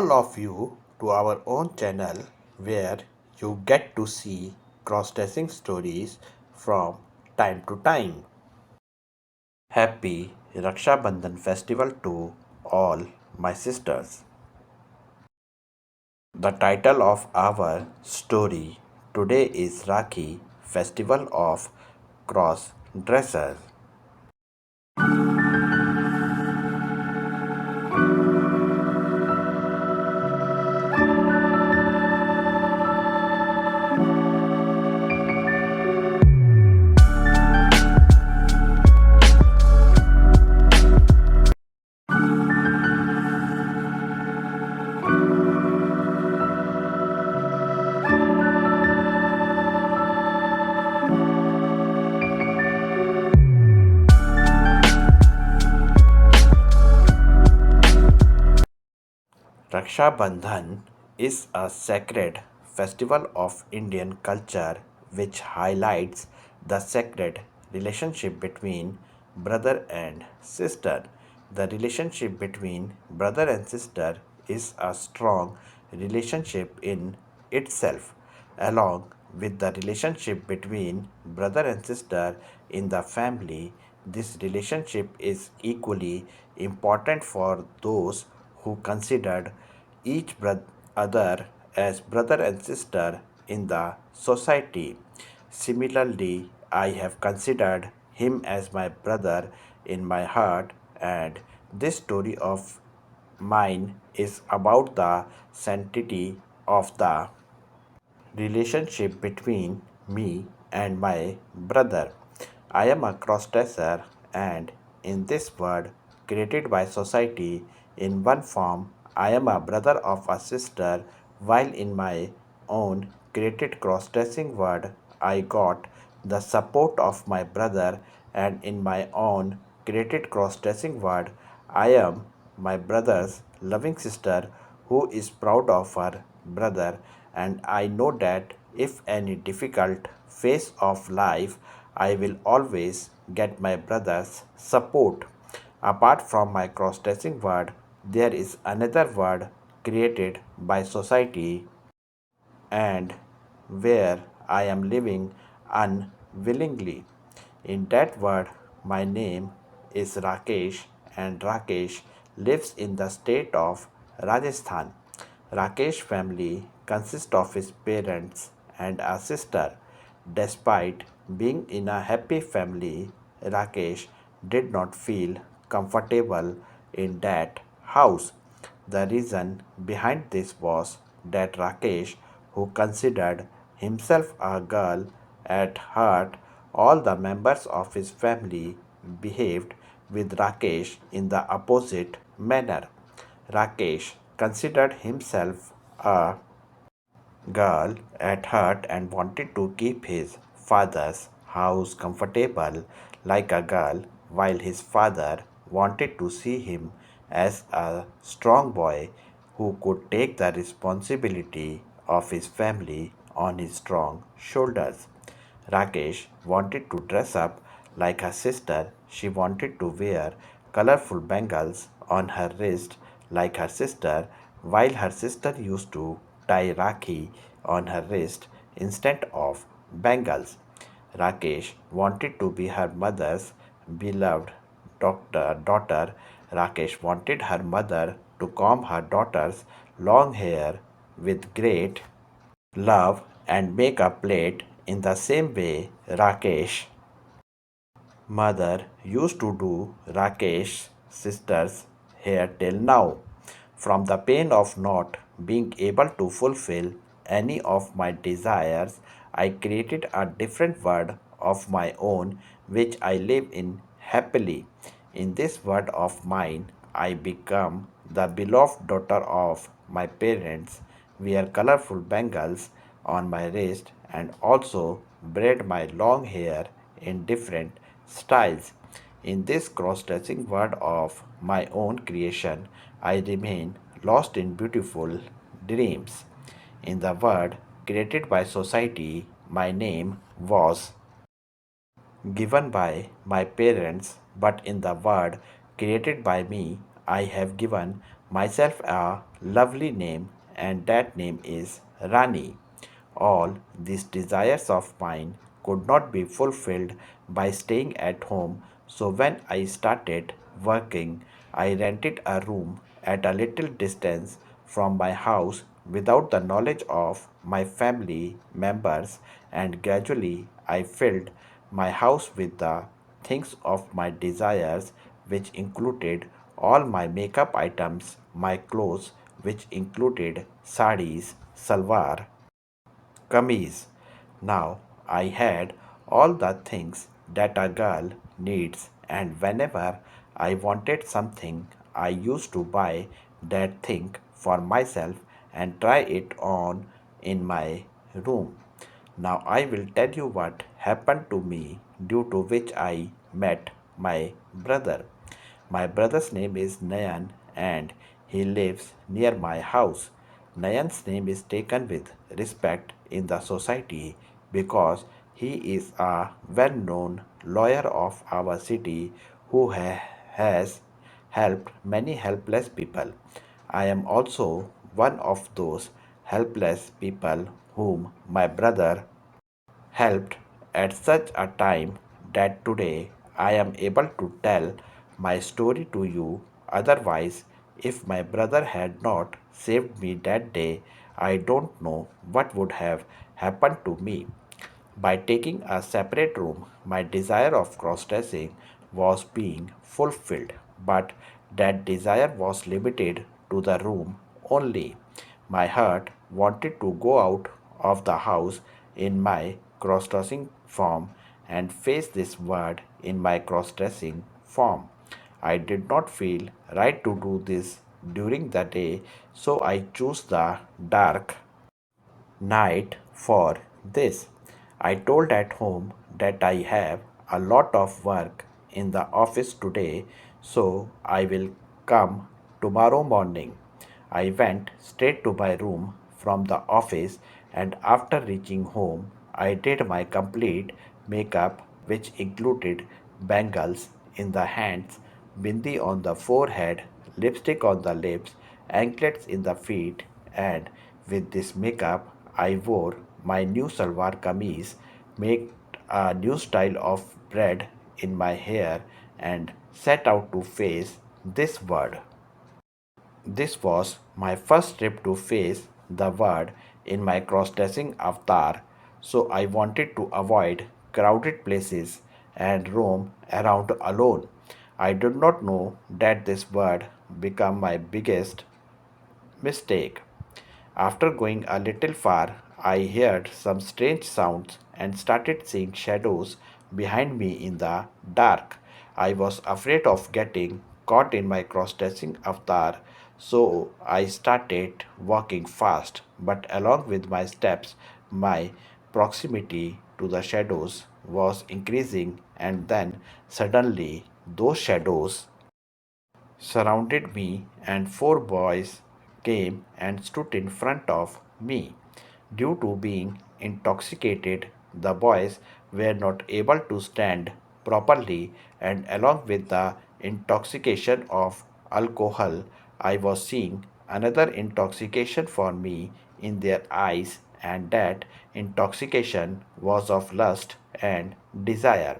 all of you to our own channel where you get to see cross-dressing stories from time to time. Happy Raksha Bandhan festival to all my sisters. The title of our story today is Rakhi, Festival of Cross Dressers. Raksha Bandhan is a sacred festival of Indian culture which highlights the sacred relationship between brother and sister. The relationship between brother and sister is a strong relationship in itself, along with the relationship between brother and sister in the family. This relationship is equally important for those who considered each other as brother and sister in the society. Similarly, I have considered him as my brother in my heart, and this story of mine is about the sanctity of the relationship between me and my brother. I am a crossdresser, and in this world created by society, in one form, I am a brother of a sister, while in my own created crossdressing world, I got the support of my brother, and in my own created crossdressing world, I am my brother's loving sister who is proud of her brother, and I know that if any difficult phase of life, I will always get my brother's support. Apart from my cross-dressing word, there is another word created by society and where I am living unwillingly. In that word, my name is Rakesh, and Rakesh lives in the state of Rajasthan. Rakesh family consists of his parents and a sister. Despite being in a happy family, Rakesh did not feel comfortable in that house. The reason behind this was that Rakesh, who considered himself a girl at heart, all the members of his family behaved with Rakesh in the opposite manner. Rakesh considered himself a girl at heart and wanted to keep his father's house comfortable like a girl, while his father wanted to see him as a strong boy who could take the responsibility of his family on his strong shoulders. Rakesh wanted to dress up like her sister. She wanted to wear colorful bangles on her wrist like her sister, while her sister used to tie Rakhi on her wrist instead of bangles. Rakesh wanted to be her mother's beloved daughter. Rakesh wanted her mother to comb her daughter's long hair with great love and make a plait in the same way Rakesh mother used to do Rakesh's sister's hair till now. From the pain of not being able to fulfill any of my desires, I created a different world of my own which I live in happily. In this world of mine, I become the beloved daughter of my parents, wear colorful bangles on my wrist, and also braid my long hair in different styles. In this cross-dressing world of my own creation, I remain lost in beautiful dreams. In the world created by society, my name was given by my parents, but in the world created by me, I have given myself a lovely name, and that name is Rani. All these desires of mine could not be fulfilled by staying at home, so when I started working, I rented a room at a little distance from my house without the knowledge of my family members, and gradually I filled my house with the things of my desires, which included all my makeup items, my clothes, which included saris, salwar, kameez. Now I had all the things that a girl needs, and whenever I wanted something, I used to buy that thing for myself and try it on in my room. Now I will tell you what happened to me, due to which I met my brother. My brother's name is Nayan and he lives near my house. Nayan's name is taken with respect in the society because he is a well known lawyer of our city who has helped many helpless people. I am also one of those helpless people whom my brother helped at such a time that today I am able to tell my story to you. Otherwise, if my brother had not saved me that day, I don't know what would have happened to me. By taking a separate room, my desire of cross dressing was being fulfilled, but that desire was limited to the room only. My heart wanted to go out of the house in my cross dressing form and face this world in my cross dressing form. I did not feel right to do this during the day, so I chose the dark night for this. I told at home that I have a lot of work in the office today, so I will come tomorrow morning. I went straight to my room from the office, and after reaching home, I did my complete makeup, which included bangles in the hands, bindi on the forehead, lipstick on the lips, anklets in the feet, and with this makeup, I wore my new salwar kameez, made a new style of braid in my hair, and set out to face this world. This was my first trip to face the world in my cross-dressing avatar, so I wanted to avoid crowded places and roam around alone. I did not know that this would become my biggest mistake. After going a little far, I heard some strange sounds and started seeing shadows behind me in the dark. I was afraid of getting caught in my cross dressing avatar, so I started walking fast. But along with my steps, my proximity to the shadows was increasing, and then suddenly those shadows surrounded me, and four boys came and stood in front of me. Due to being intoxicated, the boys were not able to stand properly, and along with the intoxication of alcohol, I was seeing another intoxication for me in their eyes, and that intoxication was of lust and desire.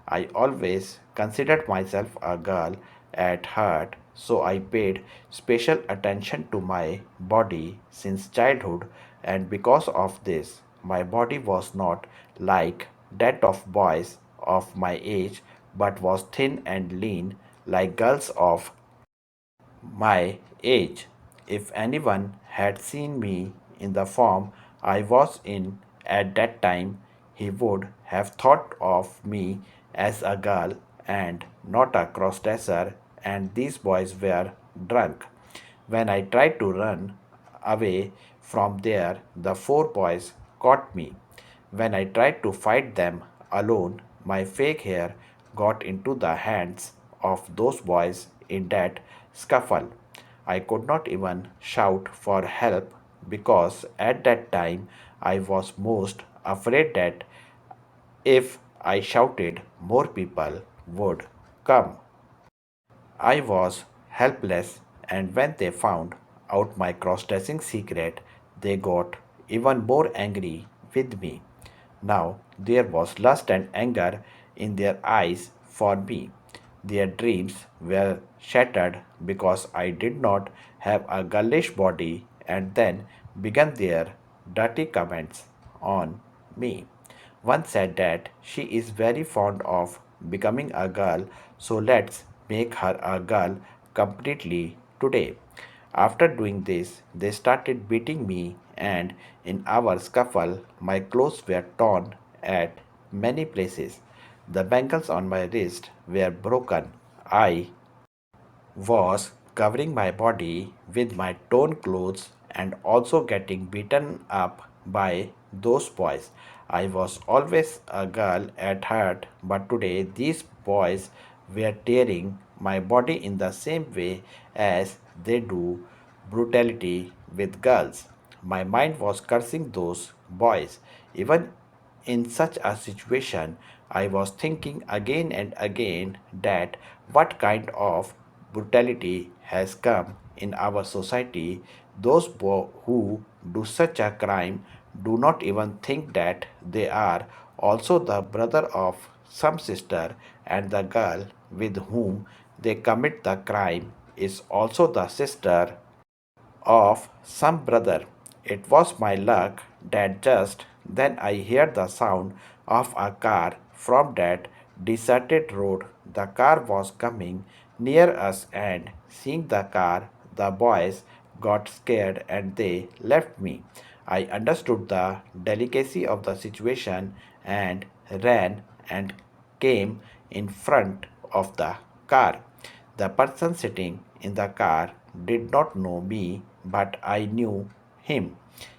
I always considered myself a girl at heart, so I paid special attention to my body since childhood, and because of this, my body was not like that of boys of my age but was thin and lean like girls of my age. If anyone had seen me in the form I was in at that time, he would have thought of me as a girl and not a crossdresser, and these boys were drunk. When I tried to run away from there, the four boys caught me. When I tried to fight them alone, my fake hair got into the hands of those boys in that scuffle. I could not even shout for help because at that time I was most afraid that if I shouted, more people would come. I was helpless, and when they found out my cross dressing secret, they got even more angry with me. Now there was lust and anger in their eyes for me. Their dreams were shattered because I did not have a girlish body, and then began their dirty comments on me. One said that she is very fond of becoming a girl, so let's make her a girl completely today. After doing this, they started beating me, and in our scuffle, my clothes were torn at many places. The bangles on my wrist were broken. I was covering my body with my torn clothes and also getting beaten up by those boys. I was always a girl at heart, but today these boys were tearing my body in the same way as they do brutality with girls. My mind was cursing those boys. Even in such a situation, I was thinking again and again that what kind of brutality has come in our society. Those who do such a crime do not even think that they are also the brother of some sister, and the girl with whom they commit the crime is also the sister of some brother. It was my luck that just then I heard the sound of a car from that deserted road. The car was coming near us, and seeing the car, the boys got scared and they left me. I understood the delicacy of the situation and ran and came in front of the car. The person sitting in the car did not know me, but I knew him.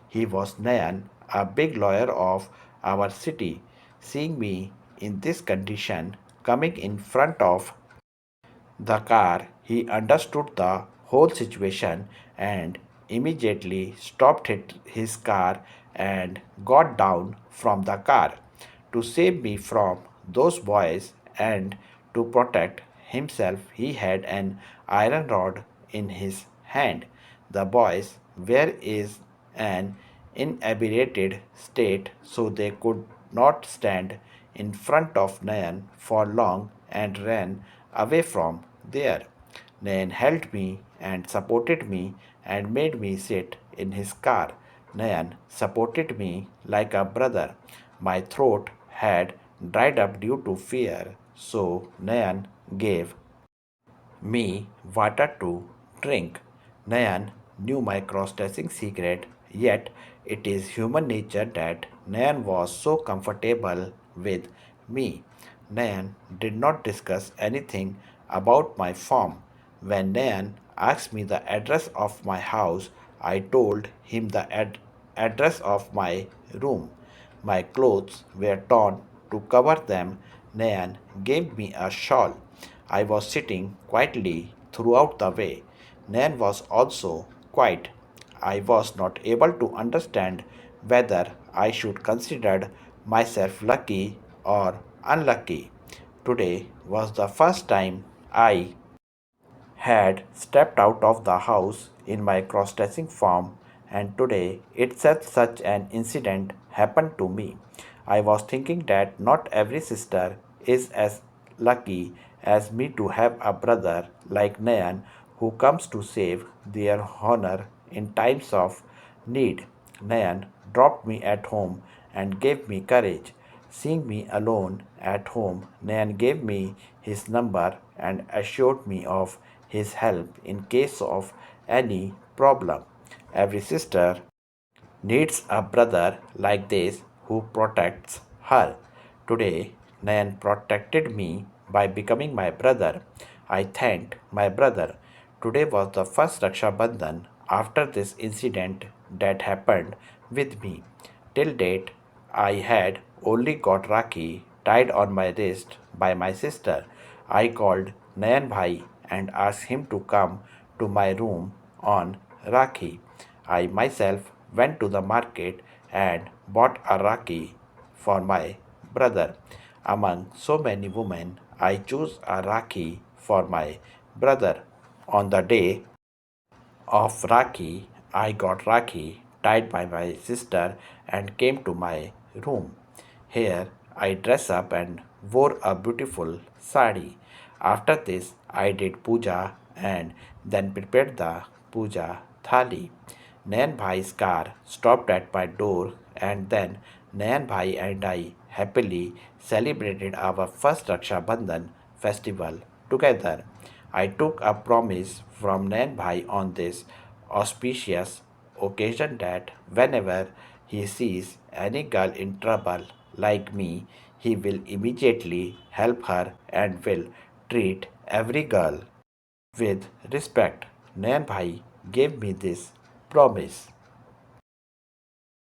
He was Nayan, a big lawyer of our city. Seeing me in this condition, coming in front of the car, he understood the whole situation and immediately stopped his car and got down from the car. To save me from those boys and to protect himself, he had an iron rod in his hand. The boys were in an inebriated state, so they could not stand in front of Nayan for long and ran away from there. Nayan held me and supported me and made me sit in his car. Nayan supported me like a brother. My throat had dried up due to fear, so Nayan gave me water to drink. Nayan knew my cross-dressing secret, yet it is human nature that Nayan was so comfortable with me. Nayan did not discuss anything about my form. When Nayan asked me the address of my house, I told him the address of my room. My clothes were torn. To cover them, Nayan gave me a shawl. I was sitting quietly throughout the way. Nayan was also quiet. I was not able to understand whether I should consider myself lucky or unlucky. Today was the first time I had stepped out of the house in my cross-dressing form, and today itself such an incident happened to me. I was thinking that not every sister is as lucky as me to have a brother like Nayan who comes to save their honor in times of need. Nayan dropped me at home and gave me courage. Seeing me alone at home, Nayan gave me his number and assured me of his help in case of any problem. Every sister needs a brother like this who protects her. Today, Nayan protected me by becoming my brother. I thanked my brother. Today was the first Raksha Bandhan after this incident that happened with me. Till date, I had only got Rakhi tied on my wrist by my sister. I called Nayan Bhai and asked him to come to my room on Rakhi. I myself went to the market and bought a Rakhi for my brother. Among so many women, I chose a Rakhi for my brother. On the day of Rakhi, I got Rakhi tied by my sister and came to my room. Here I dressed up and wore a beautiful sari. After this, I did puja and then prepared the puja thali. Nayan Bhai's car stopped at my door, and then Nayan Bhai and I happily celebrated our first Raksha Bandhan festival together. I took a promise from Nayan Bhai on this auspicious occasion that whenever he sees any girl in trouble like me, he will immediately help her and will treat every girl with respect. Nayan Bhai gave me this promise.